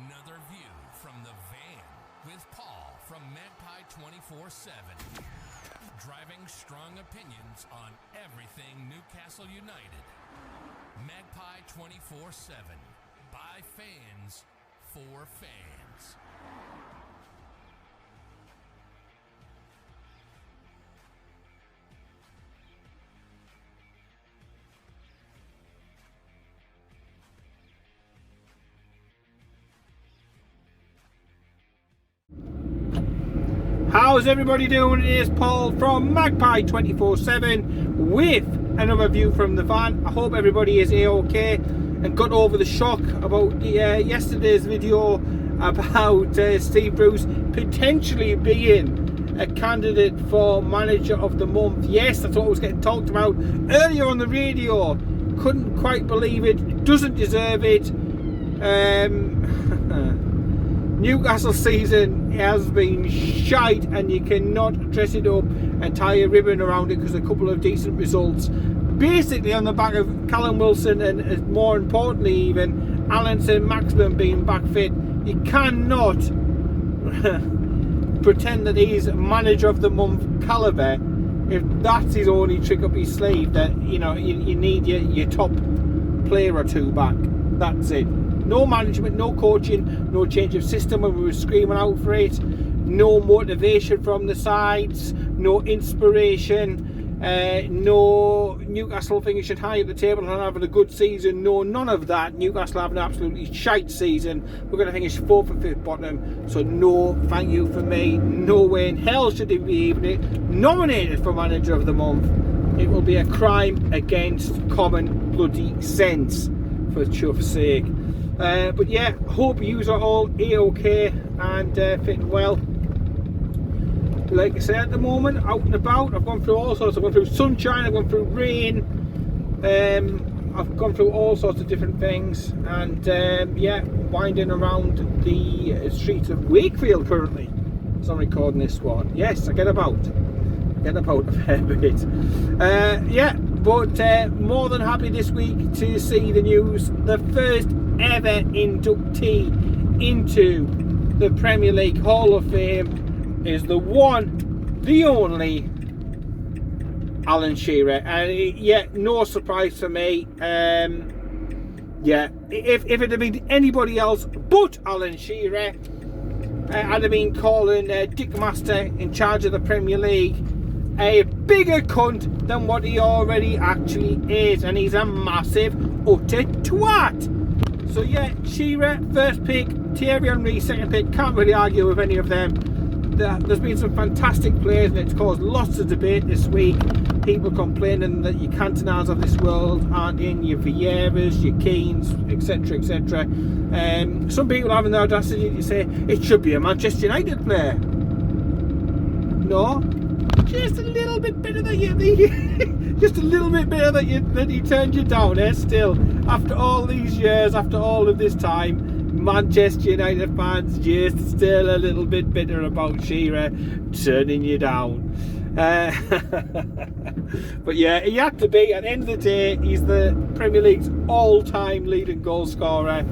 Another view from the van with Paul from Magpie 24/7. Driving strong opinions on everything Newcastle United. Magpie 24/7. By fans, for fans. How's everybody doing? It is Paul from Magpie 24/7 with another view from the van. I hope everybody is A-OK and got over the shock about yesterday's video about Steve Bruce potentially being a candidate for Manager of the Month. Yes, that's what was getting talked about earlier on the radio. Couldn't quite believe it. Doesn't deserve it. Newcastle season has been shite, and you cannot dress it up and tie a ribbon around it because a couple of decent results, basically on the back of Callum Wilson and more importantly even Alan St Maximin being back fit. You cannot pretend that he's Manager of the Month calibre if that's his only trick up his sleeve. That you need your top player or two back. That's it. No management, no coaching, no change of system when we were screaming out for it. No motivation from the sides, no inspiration, no Newcastle finishing high at the table and having a good season. No, none of that. Newcastle having an absolutely shite season. We're going to finish 4th and 5th bottom. So no, thank you for me. No way in hell should he be even nominated for Manager of the Month. It will be a crime against common bloody sense, for chuff's sake. But yeah, hope you are all A-OK and fitting well. Like I say, at the moment, out and about, I've gone through all sorts. I've gone through sunshine, I've gone through rain, I've gone through all sorts of different things, and yeah, winding around the streets of Wakefield currently. So I'm recording this one. Yes, I get about a fair bit. Yeah, but more than happy this week to see the news. The first ever inductee into the Premier League Hall of Fame is the one, the only Alan Shearer, and yeah, no surprise for me. Yeah, if it had been anybody else but Alan Shearer, I'd have been calling Dick Master in charge of the Premier League a bigger cunt than what he already actually is, and he's a massive utter twat. So yeah, Shearer first pick, Thierry Henry second pick. Can't really argue with any of them. There's been some fantastic players, and it's caused lots of debate this week. People complaining that your Cantonas of this world aren't in, your Vieiras, your Keanes, etc, etc. Some people having the audacity to say it should be a Manchester United player. No, just a little bit better than you. Just a little bit better that he turned you down. Still, after all these years, after all of this time, Manchester United fans just still a little bit bitter about Shearer turning you down. But yeah, he had to be. At the end of the day, he's the Premier League's all-time leading goal scorer,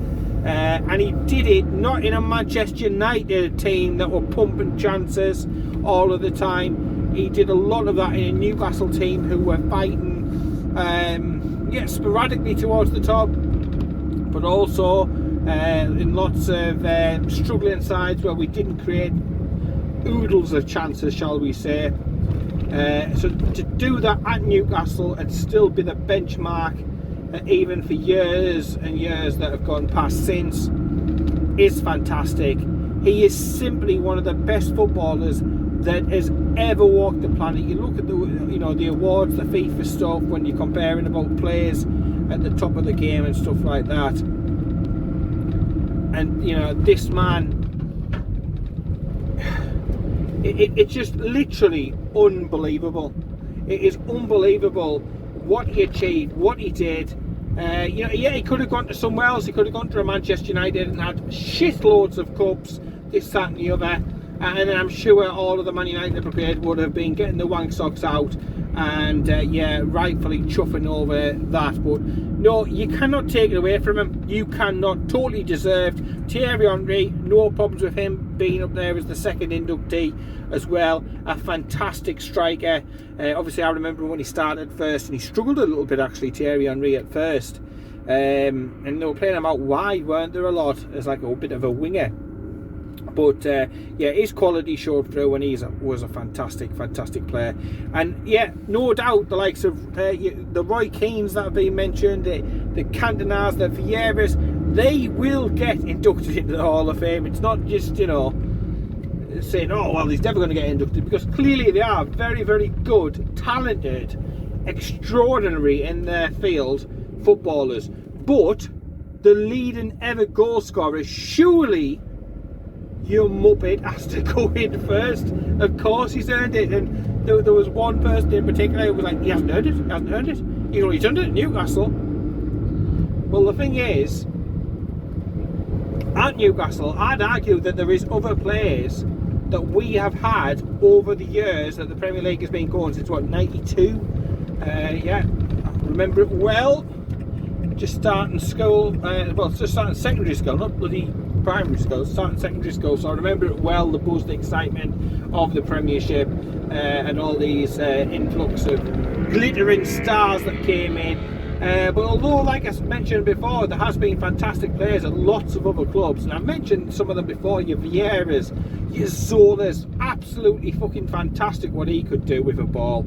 and he did it not in a Manchester United team that were pumping chances all of the time. He did a lot of that in a Newcastle team who were fighting, yeah, sporadically towards the top, but also in lots of struggling sides where we didn't create oodles of chances, shall we say. So to do that at Newcastle and still be the benchmark, even for years and years that have gone past since, is fantastic. He is simply one of the best footballers that has ever walked the planet. You look at the awards, the FIFA stuff, when you're comparing about players at the top of the game and stuff like that. And this man, it's just literally unbelievable. It is unbelievable what he achieved, what he did. Yeah, he could have gone to somewhere else. He could have gone to a Manchester United and had shitloads of cups, this, that and the other. And I'm sure all of the Man United brigade would have been getting the wank socks out and yeah, rightfully chuffing over that. But no, you cannot take it away from him. You cannot. Totally deserved. Thierry Henry, no problems with him being up there as the second inductee as well. A fantastic striker. Obviously, I remember when he started first, and he struggled a little bit actually, Thierry Henry, at first. And they were playing him out wide, weren't there, a lot, as like a bit of a winger. But yeah, his quality showed through, and he was a fantastic player. And yeah, no doubt the likes of the Roy Keanes that have been mentioned, the Cantonas, the Vieiras, they will get inducted into the Hall of Fame. It's not just, you know, saying, oh well, he's never going to get inducted, because clearly they are very, very good, talented, extraordinary in their field footballers. But the leading ever goal scorer, surely your muppet has to go in first. Of course he's earned it. And there was one person in particular who was like, he hasn't earned it, he's only done it at Newcastle. Well, the thing is, at Newcastle, I'd argue that there is other players that we have had over the years that the Premier League has been going since, what, 92? Yeah, I remember it well. Just starting school, well, just starting secondary school, not bloody primary school, starting secondary school. So I remember it well, the buzz, the excitement of the Premiership, and all these influx of glittering stars that came in. But although, like I mentioned before, there has been fantastic players at lots of other clubs, and I've mentioned some of them before, your Vieiras, your Zolas, absolutely fucking fantastic what he could do with a ball.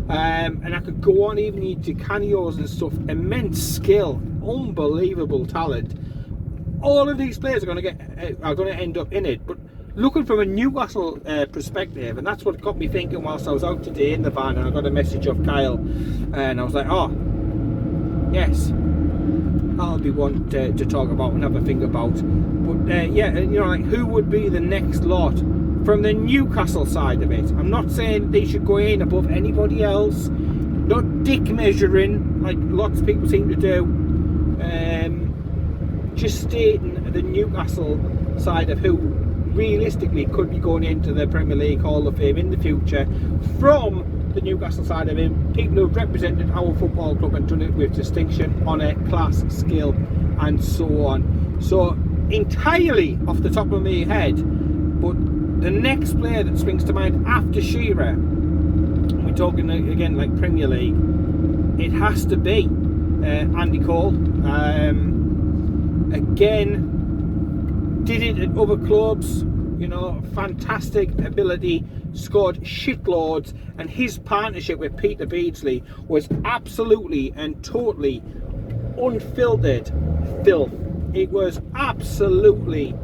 And I could go on, even your Canio's and stuff, immense skill, unbelievable talent. All of these players are going to end up in it. But looking from a Newcastle perspective, and that's what got me thinking whilst I was out today in the van, and I got a message off Kyle, and I was like, oh yes, that'll be one to talk about and have a think about. But yeah, you know, like, who would be the next lot from the Newcastle side of it? I'm not saying they should go in above anybody else, not dick measuring like lots of people seem to do, just stating the Newcastle side of who realistically could be going into the Premier League Hall of Fame in the future from the Newcastle side of him, people who have represented our football club and done it with distinction, honour, class, skill, and so on. So entirely off the top of my head, but the next player that springs to mind after Shearer, we're talking again like Premier League, it has to be Andy Cole. Again, did it at other clubs, you know, fantastic ability, scored shitloads, and his partnership with Peter Beardsley was absolutely and totally unfiltered filth. It was absolutely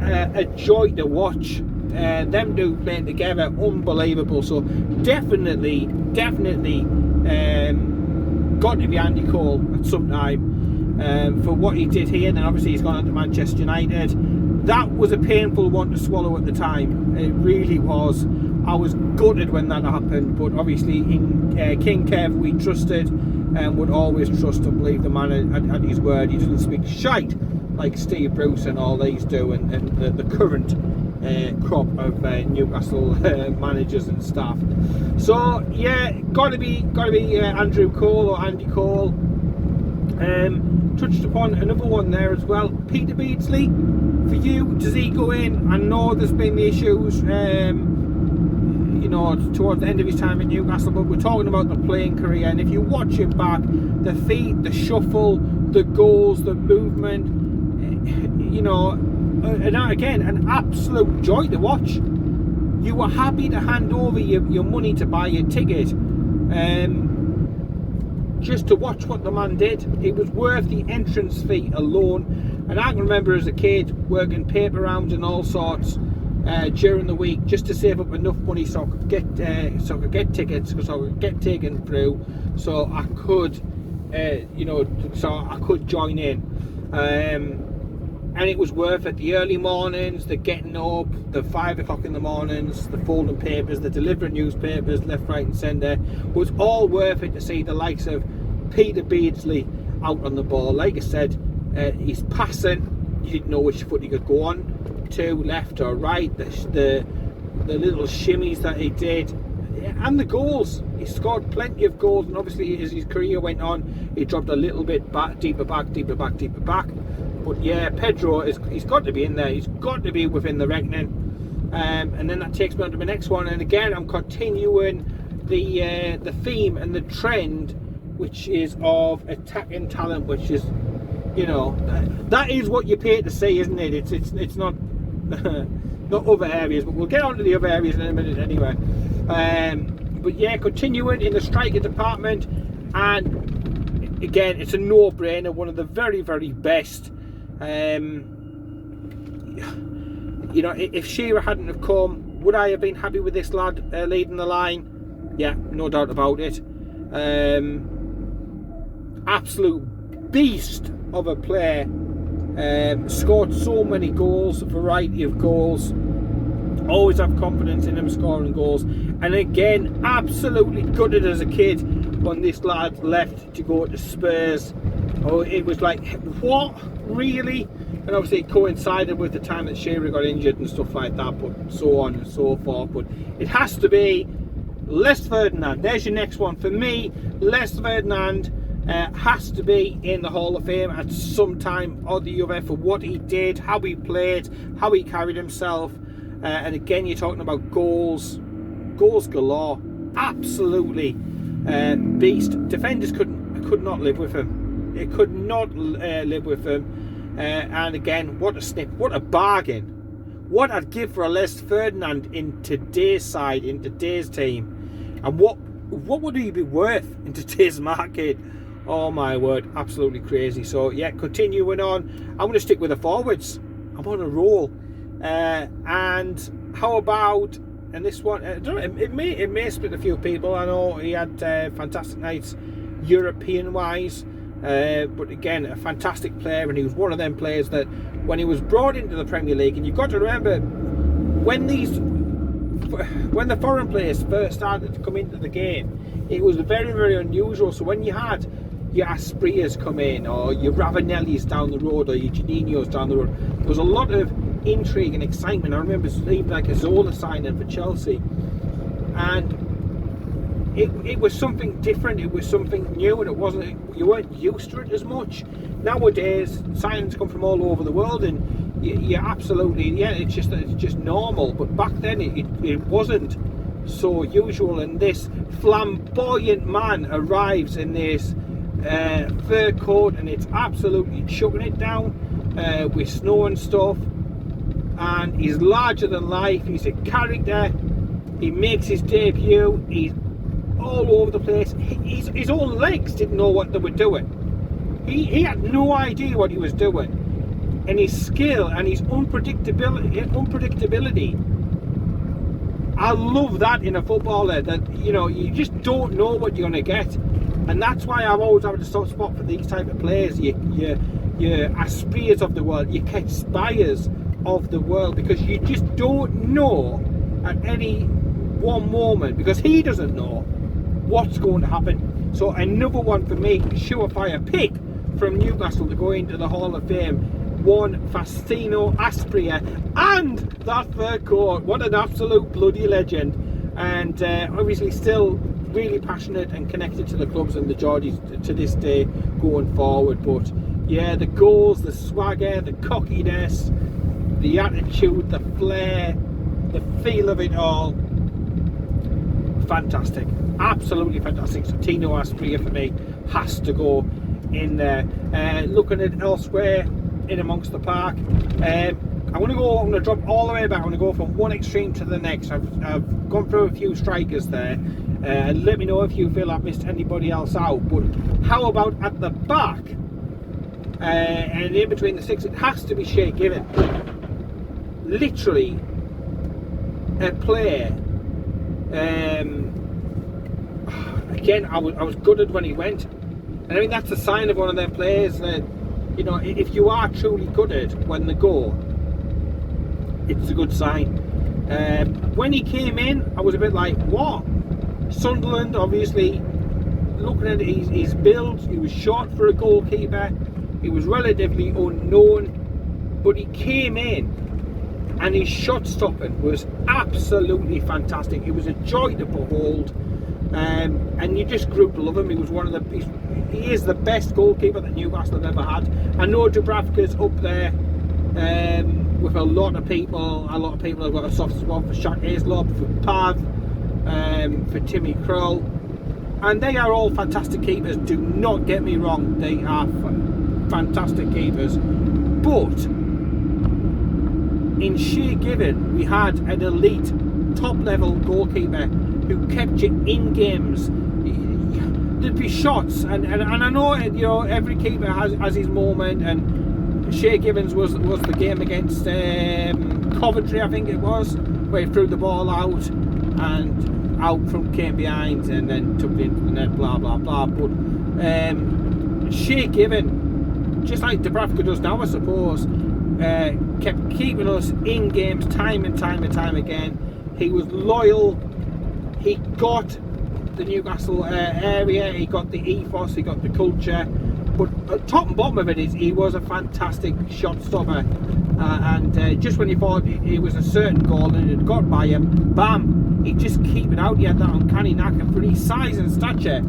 a joy to watch. Them two playing together, unbelievable. So definitely got to be Andy Cole at some time for what he did here. And obviously he's gone on to Manchester United. That was a painful one to swallow at the time. It really was. I was gutted when that happened, but obviously in King Kev we trusted and would always trust and believe the man at his word. He doesn't speak shite like Steve Bruce and all these do, and the current crop of Newcastle managers and staff. So yeah, gotta be Andrew Cole or Andy Cole. Touched upon another one there as well, Peter Beardsley. For you, does he go in? I know there's been the issues, you know, towards the end of his time at Newcastle, but we're talking about the playing career, and if you watch it back, the feet, the shuffle, the goals, the movement, you know, and again, an absolute joy to watch. You were happy to hand over your money to buy your ticket, just to watch what the man did. It was worth the entrance fee alone. And I can remember as a kid working paper rounds and all sorts during the week just to save up enough money so I could get tickets, so I could get taken through, so I could you know, so I could join in. And it was worth it. The early mornings, the getting up, the 5 o'clock in the mornings, the folding papers, the delivering newspapers left, right and centre, was all worth it to see the likes of Peter Beardsley out on the ball. Like I said, he's passing, you didn't know which foot he could go on to, left or right, the little shimmies that he did, and the goals. He scored plenty of goals, and obviously as his career went on, he dropped a little bit back, deeper back. But yeah, Pedro he's got to be in there. He's got to be within the reckoning. And then that takes me on to my next one. And again, I'm continuing the theme and the trend, which is of attacking talent, which is, you know, that is what you pay to see, isn't it? It's not not other areas, but we'll get on to the other areas in a minute anyway. But yeah, continuing in the striker department, and again, it's a no-brainer. One of the very, very best. You know, if Shearer hadn't have come, would I have been happy with this lad leading the line? Yeah, no doubt about it. Absolute beast of a player. Scored so many goals, a variety of goals. Always have confidence in him scoring goals. And again, absolutely gutted as a kid when this lad left to go to Spurs. Oh, it was like, what? Really? And obviously it coincided with the time that Shearer got injured and stuff like that, but so on and so forth. But it has to be Les Ferdinand. There's your next one. For me, Les Ferdinand has to be in the Hall of Fame at some time or the other for what he did, how he played, how he carried himself. And again, you're talking about goals galore. Absolutely beast. Defenders could not live with him. They could not live with him. And again, what a snip, what a bargain. What I'd give for a Les Ferdinand in today's side, in today's team. And what would he be worth in today's market? Oh my word, absolutely crazy. So yeah, continuing on, I'm going to stick with the forwards. I'm on a roll. And how about, and this one, I don't know, it may split a few people. I know he had fantastic nights European wise, but again, a fantastic player, and he was one of them players that when he was brought into the Premier League, and you've got to remember when the foreign players first started to come into the game, it was very, very unusual. So when you had your Asprias come in, or your Ravanellis down the road, or your Juninho's down the road, there was a lot of intrigue and excitement. I remember even like a Zola signing for Chelsea, and it was something different, it was something new, and you weren't used to it as much. Nowadays, signings come from all over the world, and you absolutely, yeah, it's just normal. But back then, it wasn't so usual. And this flamboyant man arrives in this fur coat, and it's absolutely chucking it down with snow and stuff. And he's larger than life. He's a character. He makes his debut. He's all over the place. His own legs didn't know what they were doing. He had no idea what he was doing. And his skill and his unpredictability. I love that in a footballer, that, you know, you just don't know what you're going to get. And that's why I've always had a soft spot for these type of players. Your Asprias of the world, your Ketspires of the world, because you just don't know at any one moment, because he doesn't know what's going to happen. So another one for me, surefire pick from Newcastle to go into the Hall of Fame. One Faustino Aspria, and that fur coat. What an absolute bloody legend. And obviously still really passionate and connected to the clubs and the Geordies to this day going forward. But yeah, the goals, the swagger, the cockiness, the attitude, the flair, the feel of it all, fantastic, absolutely fantastic. So Tino Aspria for me has to go in there. Looking at elsewhere in amongst the park, I'm going to drop all the way back. I'm going to go from one extreme to the next. I've gone through a few strikers there, and let me know if you feel I've missed anybody else out. But how about at the back, and in between the six, it has to be Shea Given. Literally a player. Again, I was gutted when he went, and I think that's a sign of one of them players that, you know, if you are truly gutted when they go, it's a good sign. When he came in, I was a bit like, what? Sunderland, obviously, looking at his build, he was short for a goalkeeper, he was relatively unknown, but he came in and his shot stopping was absolutely fantastic. It was a joy to behold, and you just grew to love him. He was he is the best goalkeeper that Newcastle have ever had. I know Dubravka's up there with a lot of people. A lot of people have got a soft spot for Shaq Aislop, for Pav, for Timmy Krul, and they are all fantastic keepers. Do not get me wrong, they are fantastic keepers. But in Shea Given, we had an elite, top-level goalkeeper who kept you in games. There'd be shots, and I know, you know, every keeper has his moment, and Shea Givens was the game against Coventry, I think it was, where he threw the ball out and out from came behind and then took it into the net, blah blah blah. But Shea Given, just like Dubravka does now, I suppose, kept keeping us in games time and time again. He was loyal. He got the Newcastle area, he got the ethos, he got the culture, but top and bottom of it is he was a fantastic shot stopper, and just when you thought it was a certain goal and it got by him, bam, he'd just keep it out. He had that uncanny knack, and for his size and stature,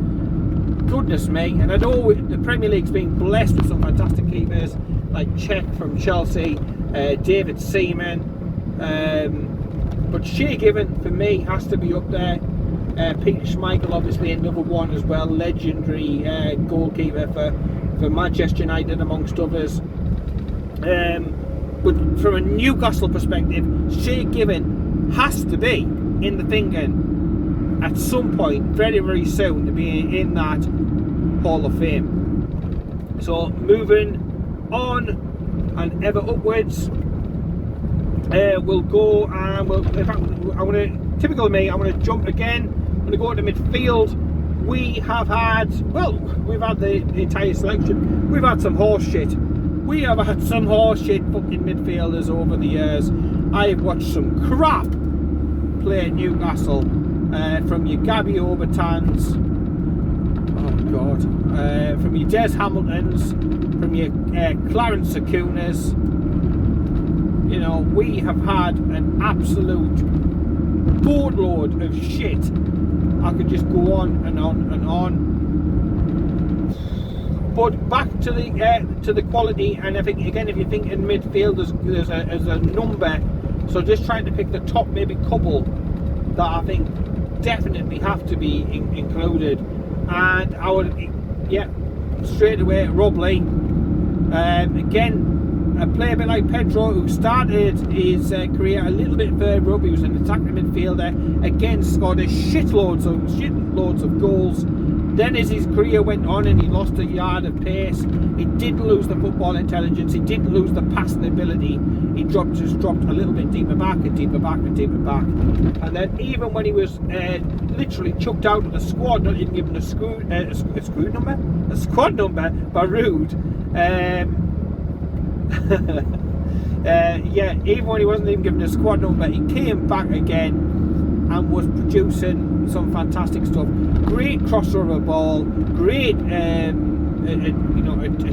goodness me. And I know the Premier League's been blessed with some fantastic keepers like Cech from Chelsea, David Seaman, but Shea Given for me has to be up there. Peter Schmeichel, obviously another one as well, legendary goalkeeper for Manchester United amongst others. But from a Newcastle perspective, Shea Given has to be in the thinking at some point very, very soon to be in that Hall of Fame. So moving on and ever upwards, we'll go and in fact, typical of me, I'm going to jump again. I'm going to go to midfield. We've had the entire selection. We've had some horse shit. We have had some horse shit fucking midfielders over the years. I've watched some crap play at Newcastle, from your Gabby Obertans, oh god, from your Des Hamiltons, from your Clarence Acunas. You know, we have had an absolute boatload of shit. I could just go on and on and on. But back to the quality, and I think again, if you think in midfield, there's a number. So just trying to pick the top maybe couple that I think definitely have to be included. And I would, straight away, Rob Lee. Again, a player a bit like Pedro, who started his career a little bit further up. He was an attacking midfielder. Again, scored a shitloads of goals. Then as his career went on and he lost a yard of pace, he didn't lose the football intelligence, he didn't lose the passing ability. He just dropped a little bit deeper back and deeper back and deeper back. And then even when he was literally chucked out of the squad, not even given a squad number by Rude. Even when he wasn't even given a squad number, he came back again and was producing some fantastic stuff. Great crosser of a ball, great at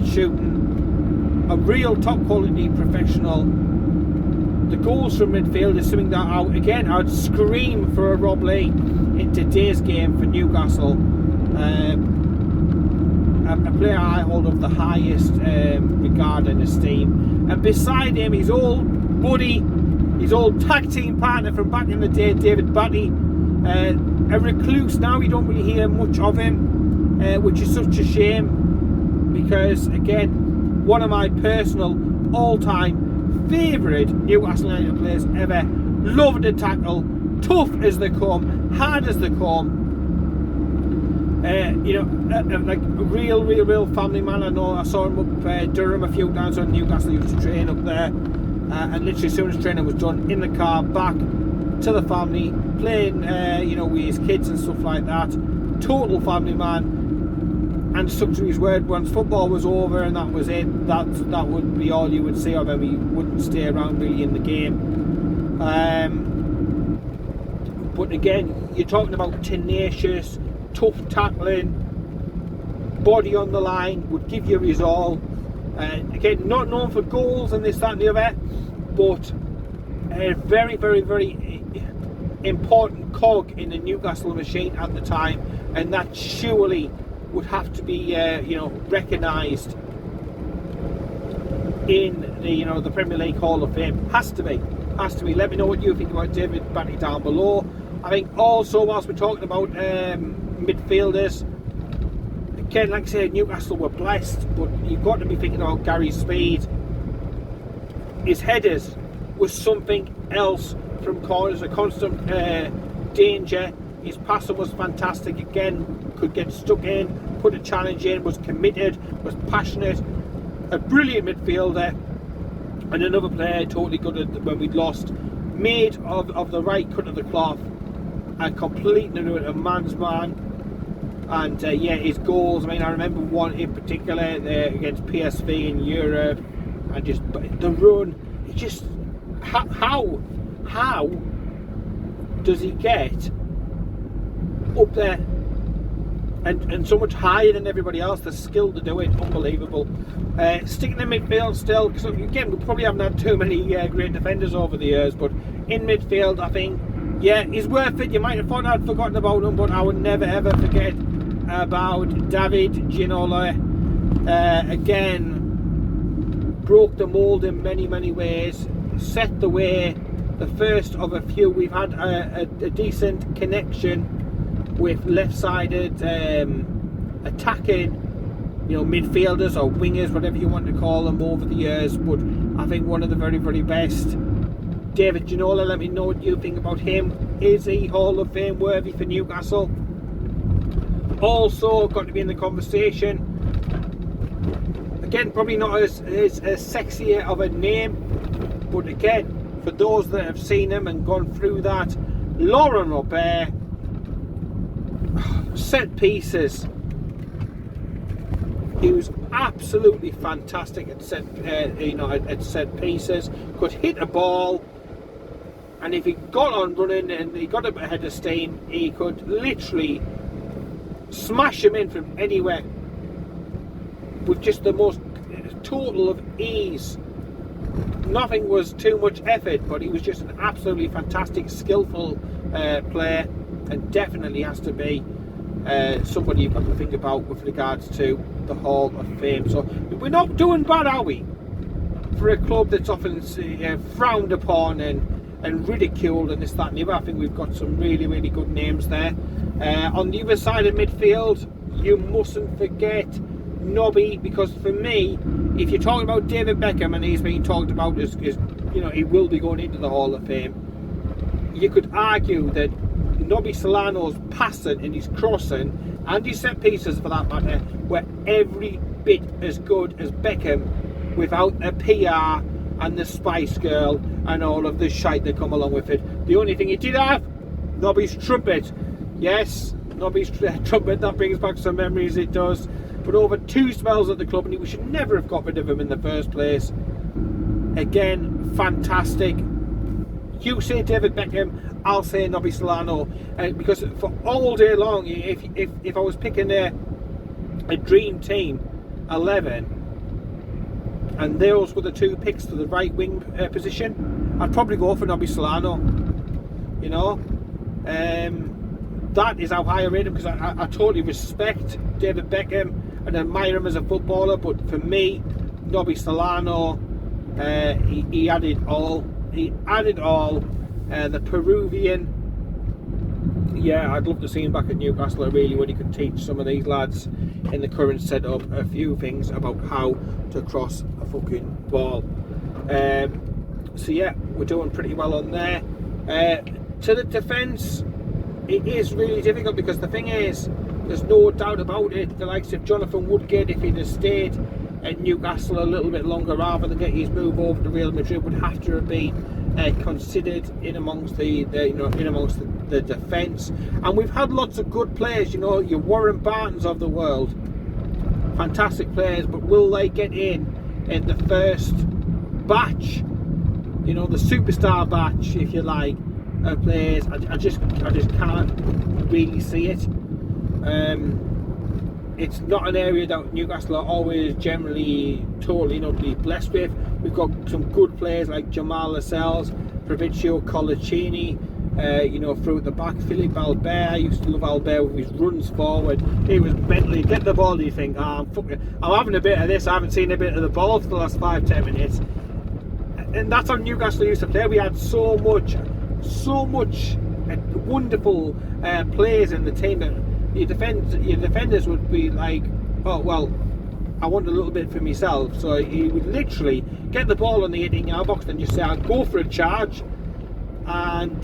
shooting, a real top quality professional. The goals from midfield is something that I'd scream for a Rob Lee in today's game for Newcastle. A player I hold of the highest regard and esteem. And beside him, his old buddy, his old tag team partner from back in the day, David Batty. A recluse now, you don't really hear much of him, which is such a shame, because again, one of my personal all-time favourite Newcastle United players ever. Loved to tackle, tough as they come, hard as they come. Like a real family man. I know I saw him up Durham a few times when Newcastle used to train up there, and literally as soon as training was done, in the car back to the family, playing with his kids and stuff like that. Total family man, and stuck to his word. Once football was over and that was it, that would be all you would see of him. He wouldn't stay around really in the game. But again, you're talking about tenacious, tough tackling, body on the line, would give you his all. Again, not known for goals and this, that and the other, but a very, very, very important cog in the Newcastle machine at the time, and that surely would have to be recognised in the Premier League Hall of Fame. Has to be. Let me know what you think about David Batty down below. I think also, whilst we're talking about midfielders, again, like I said, Newcastle were blessed, but you've got to be thinking about Gary's speed. His headers was something else from corners, a constant danger. His passing was fantastic. Again, could get stuck in, put a challenge in, was committed, was passionate. A brilliant midfielder, and another player totally good at when we'd lost. Made of the right cut of the cloth, and completely a man's man. And his goals. I mean, I remember one in particular against PSV in Europe, and just the run. It just how does he get up there and so much higher than everybody else? The skill to do it, unbelievable. Sticking in midfield still, because again, we probably haven't had too many great defenders over the years, but in midfield, I think, he's worth it. You might have thought I'd forgotten about him, but I would never ever forget about David Ginola. Again, broke the mould in many, many ways, set the way, the first of a few. We've had a decent connection with left-sided attacking midfielders or wingers, whatever you want to call them, over the years, but I think one of the very, very best. David Ginola, let me know what you think about him. Is he Hall of Fame worthy for Newcastle? Also got to be in the conversation. Again, probably not as sexy of a name, but again, for those that have seen him and gone through that, Laurent Robert, set pieces. He was absolutely fantastic at set pieces. Could hit a ball, and if he got on running and he got up ahead of steam, he could literally smash him in from anywhere with just the most total of ease. Nothing was too much effort, but he was just an absolutely fantastic, skillful player, and definitely has to be somebody you've got to think about with regards to the Hall of Fame. So we're not doing bad, are we? For a club that's often frowned upon and ridiculed and this, that and the other, I think we've got some really, really good names there. On the other side of midfield, you mustn't forget Nobby, because for me, if you're talking about David Beckham and he's being talked about as he will be going into the Hall of Fame, you could argue that Nobby Solano's passing and his crossing and his set pieces, for that matter, were every bit as good as Beckham without a PR and the Spice Girl and all of the shite that come along with it. The only thing he did have, Nobby's trumpet. Yes, Nobby's trumpet, that brings back some memories, it does. But over 2 spells at the club, and we should never have got rid of him in the first place. Again, fantastic. You say David Beckham, I'll say Nobby Solano, because for all day long, if I was picking a dream team 11, and those were the 2 picks for the right wing position, I'd probably go for Nobby Solano. That is how high I rate him, because I totally respect David Beckham and admire him as a footballer, but for me, Nobby Solano, he had it all. He had it all. The Peruvian, I'd love to see him back at Newcastle. I really would. He could teach some of these lads in the current setup a few things about how to cross a fucking ball. So we're doing pretty well on there. To the defence, it is really difficult, because the thing is, there's no doubt about it, the likes of Jonathan Woodgate, if he'd have stayed at Newcastle a little bit longer rather than get his move over to Real Madrid, would have to have been considered in amongst the defence. And we've had lots of good players, your Warren Bartons of the world, fantastic players, but will they get in the first batch, the superstar batch, if you like, of players? I just can't really see it. It's not an area that Newcastle are always generally totally blessed with. We've got some good players like Jamal Lascelles, Provicio, Colaccini, you know, through at the back, Philippe Albert. I used to love Albert with his runs forward. He was mentally, get the ball, you think, I'm having a bit of this, I haven't seen a bit of the ball for the last 5-10 minutes. And that's how Newcastle used to play. We had so much wonderful players in the team that your defenders would be like, oh, well, I want a little bit for myself. So he would literally get the ball on the 18-yard box and just say, I'll go for a charge. And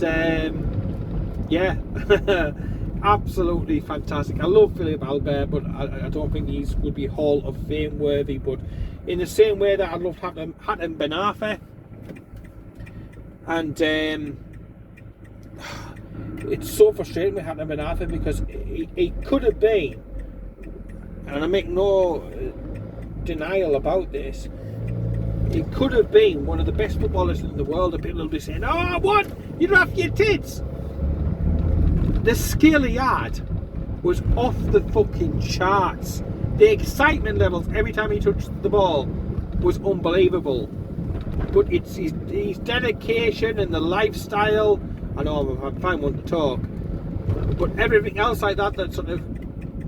yeah, absolutely fantastic. I love Philippe Albert, but I don't think he would be Hall of Fame worthy. But in the same way that I loved Hatem Ben Arfa, and it's so frustrating with Hatem Ben Arfa because he could have been, and I make no denial about this, he could have been one of the best footballers in the world. And people will be saying, oh, what? You're off your tits. The skill he had was off the fucking charts. The excitement levels every time he touched the ball was unbelievable. But it's his dedication and the lifestyle. I know I'm fine one to talk. But everything else like that sort of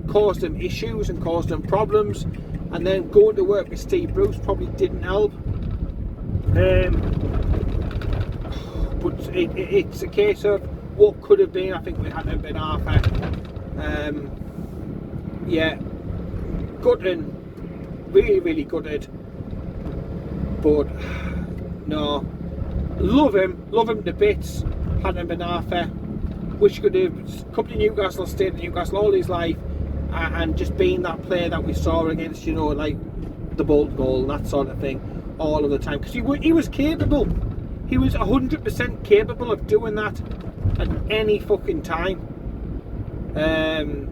caused him issues and caused him problems. And then going to work with Steve Bruce probably didn't help. But it's a case of what could have been. I think we had Ben Arfa. Yeah, gutting, really gutted. But no, love him to bits. Hatem Ben Arfa. Wish could have come to Newcastle, stayed in Newcastle all his life, and just being that player that we saw against, you know, like the Bolt goal and that sort of thing, all of the time. Because he was capable. He was 100% capable of doing that at any fucking time. And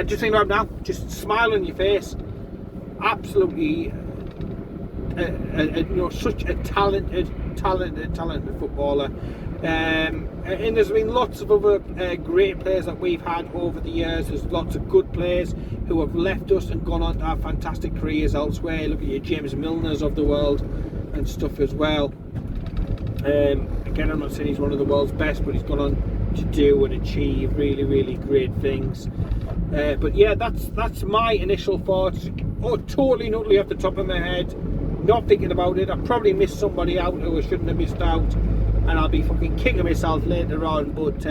just think about now, just smile on your face. Absolutely, you know, such a talented footballer. And there's been lots of other great players that we've had over the years. There's lots of good players who have left us and gone on to have fantastic careers elsewhere. Look at your James Milners of the world and stuff as well. Again, I'm not saying he's one of the world's best, but he's gone on to do and achieve really great things. But yeah, that's my initial thoughts. Oh, totally and utterly off the top of my head, not thinking about it. I probably missed somebody out who I shouldn't have missed out, and I'll be fucking kicking myself later on. But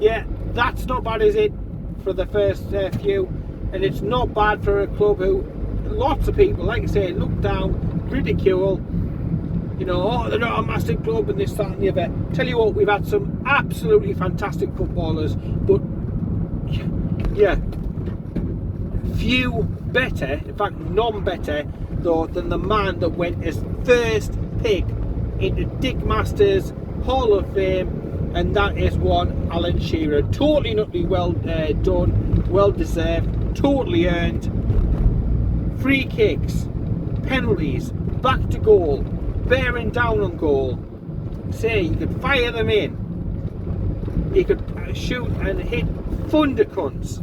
yeah, that's not bad, is it, for the first few? And it's not bad for a club who lots of people, like I say, look down, ridicule. You know, oh, they're not a massive club and this, that and the other. Tell you what, we've had some absolutely fantastic footballers, but yeah, few better, in fact none better though than the man that went as first pick into Dick Masters Hall of Fame, and that is one Alan Shearer. Totally and utterly well done, well deserved, totally earned. Free kicks, penalties, back to goal, bearing down on goal. Say, you could fire them in. He could shoot and hit thundercunts.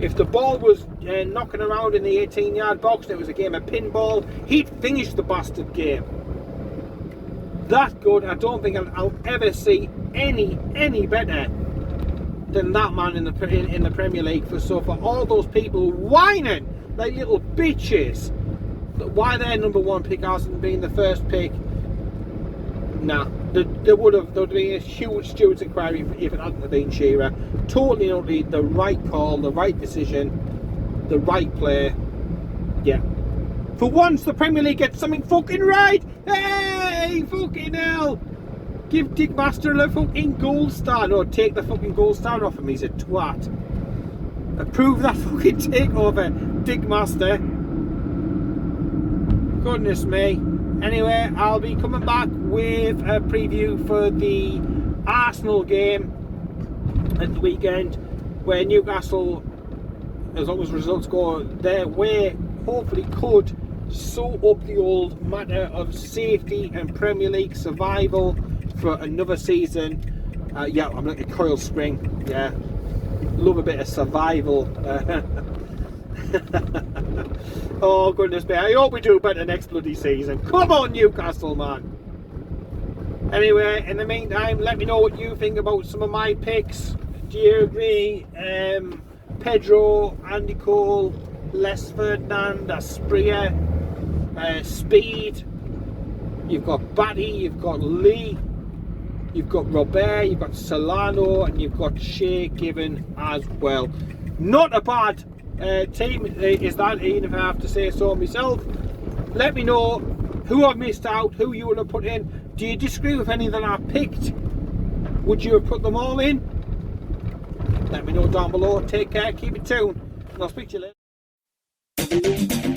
If the ball was knocking around in the 18-yard box and it was a game of pinball, he'd finish the bastard game. That good. I don't think I'll ever see any better than that man in the Premier League. For all those people whining like little bitches why their number one pick hasn't been the first pick, nah, there would have been a huge stewards inquiry if it hadn't been Shearer. Totally the right call, the right decision, the right player. Yeah, for once the Premier League gets something fucking right. Hey, fucking hell, give Dick Master a fucking gold star. No, take the fucking gold star off him, he's a twat. Approve that fucking takeover, Dick Master. Goodness me. Anyway, I'll be coming back with a preview for the Arsenal game at the weekend, where Newcastle, as long as results go their way, hopefully could sew up the old matter of safety and Premier League survival for another season. Yeah, I'm like a coil spring. Yeah, love a bit of survival. Oh goodness me, I hope we do better next bloody season. Come on, Newcastle, man. Anyway, in the meantime, let me know what you think about some of my picks. Do you agree? Pedro, Andy Cole, Les Ferdinand, Asprilla, Speed. You've got Batty, you've got Lee, you've got Robert, you've got Solano, and you've got Shea Given as well. Not a bad team is that, even if I have to say so myself. Let me know who I've missed out, who you would have put in. Do you disagree with any that I picked? Would you have put them all in? Let me know down below. Take care, keep it tuned, and I'll speak to you later.